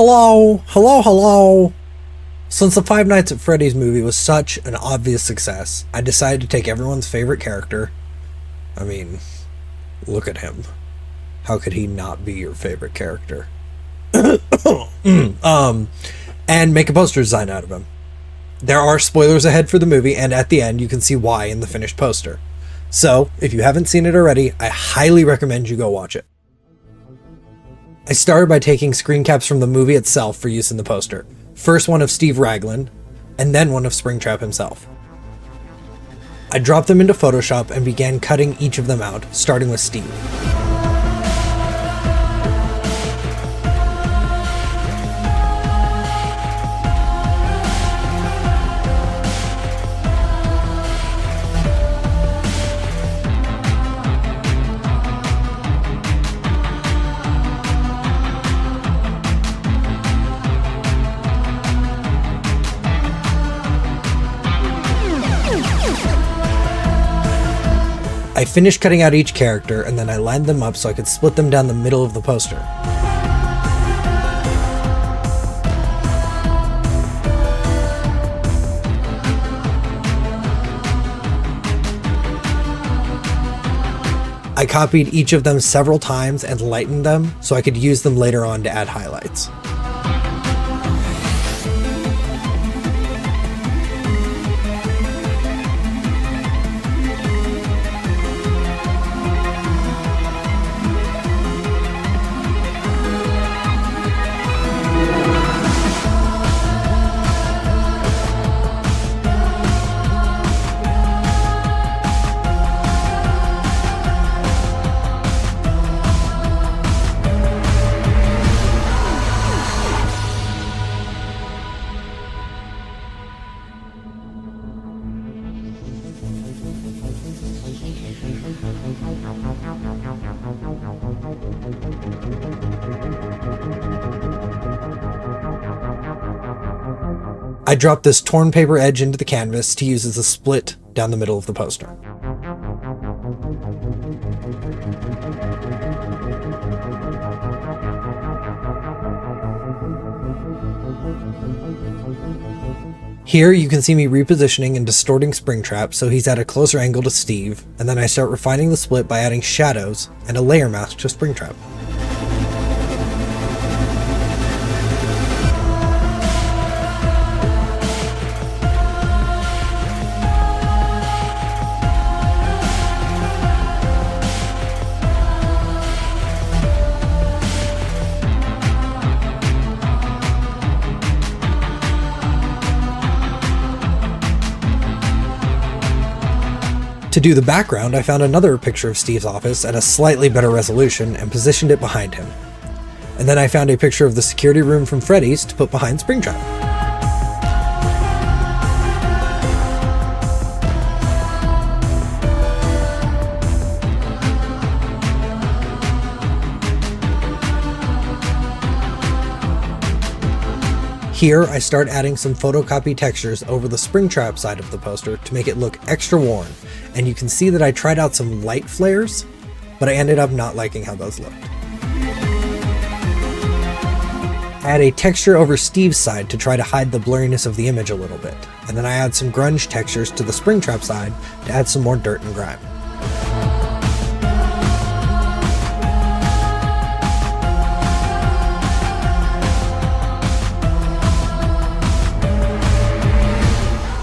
Hello. Since the Five Nights at Freddy's movie was such an obvious success, I decided to take everyone's favorite character. I mean, look at him. How could he not be your favorite character? And make a poster design out of him. There are spoilers ahead for the movie, and at the end you can see why in the finished poster. So, if you haven't seen it already, I highly recommend you go watch it. I started by taking screen caps from the movie itself for use in the poster. First one of Steve Raglan, and then one of Springtrap himself. I dropped them into Photoshop and began cutting each of them out, starting with Steve. I finished cutting out each character, and then I lined them up so I could split them down the middle of the poster. I copied each of them several times and lightened them so I could use them later on to add highlights. I dropped this torn paper edge into the canvas to use as a split down the middle of the poster. Here you can see me repositioning and distorting Springtrap so he's at a closer angle to Steve, and then I start refining the split by adding shadows and a layer mask to Springtrap. To do the background, I found another picture of Steve's office at a slightly better resolution and positioned it behind him. And then I found a picture of the security room from Freddy's to put behind Springtrap. Here, I start adding some photocopy textures over the Springtrap side of the poster to make it look extra worn, and you can see that I tried out some light flares, but I ended up not liking how those looked. Add a texture over Steve's side to try to hide the blurriness of the image a little bit, and then I add some grunge textures to the Springtrap side to add some more dirt and grime.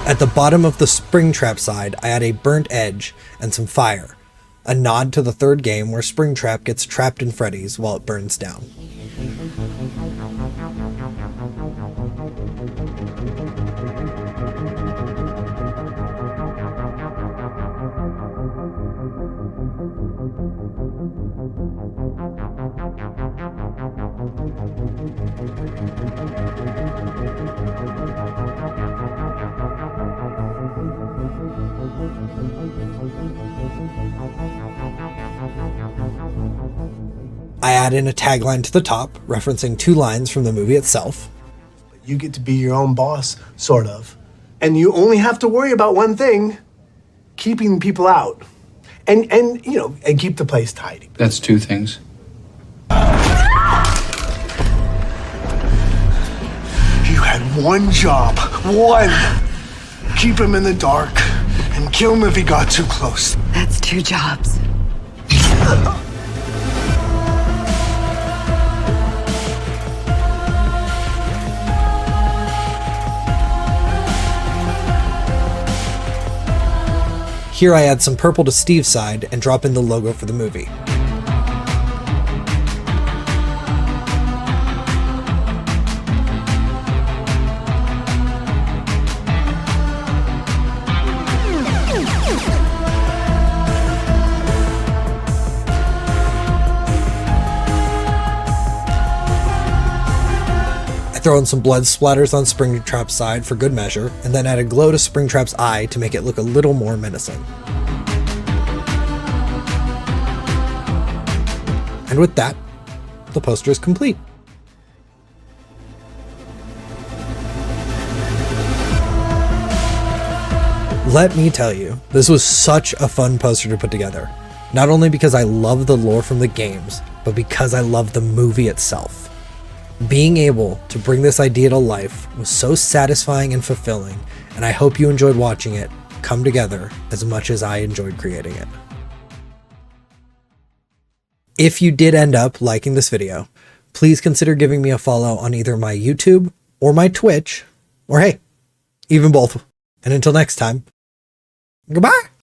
At the bottom of the Springtrap side, I add a burnt edge and some fire, a nod to the third game where Springtrap gets trapped in Freddy's while it burns down. I add in a tagline to the top, referencing two lines from the movie itself. You get to be your own boss, sort of. And you only have to worry about one thing, keeping people out. And keep the place tidy. That's two things. one job. One. Keep him in the dark and kill him if he got too close. That's 2 jobs. Here I add some purple to Steve's side and drop in the logo for the movie. Throw in some blood splatters on Springtrap's side for good measure, and then add a glow to Springtrap's eye to make it look a little more menacing. And with that, the poster is complete. Let me tell you, this was such a fun poster to put together. Not only because I love the lore from the games, but because I love the movie itself. Being able to bring this idea to life was so satisfying and fulfilling, and I hope you enjoyed watching it come together as much as I enjoyed creating it. If you did end up liking this video, please consider giving me a follow on either my YouTube or my Twitch, or hey, even both. And until next time, goodbye!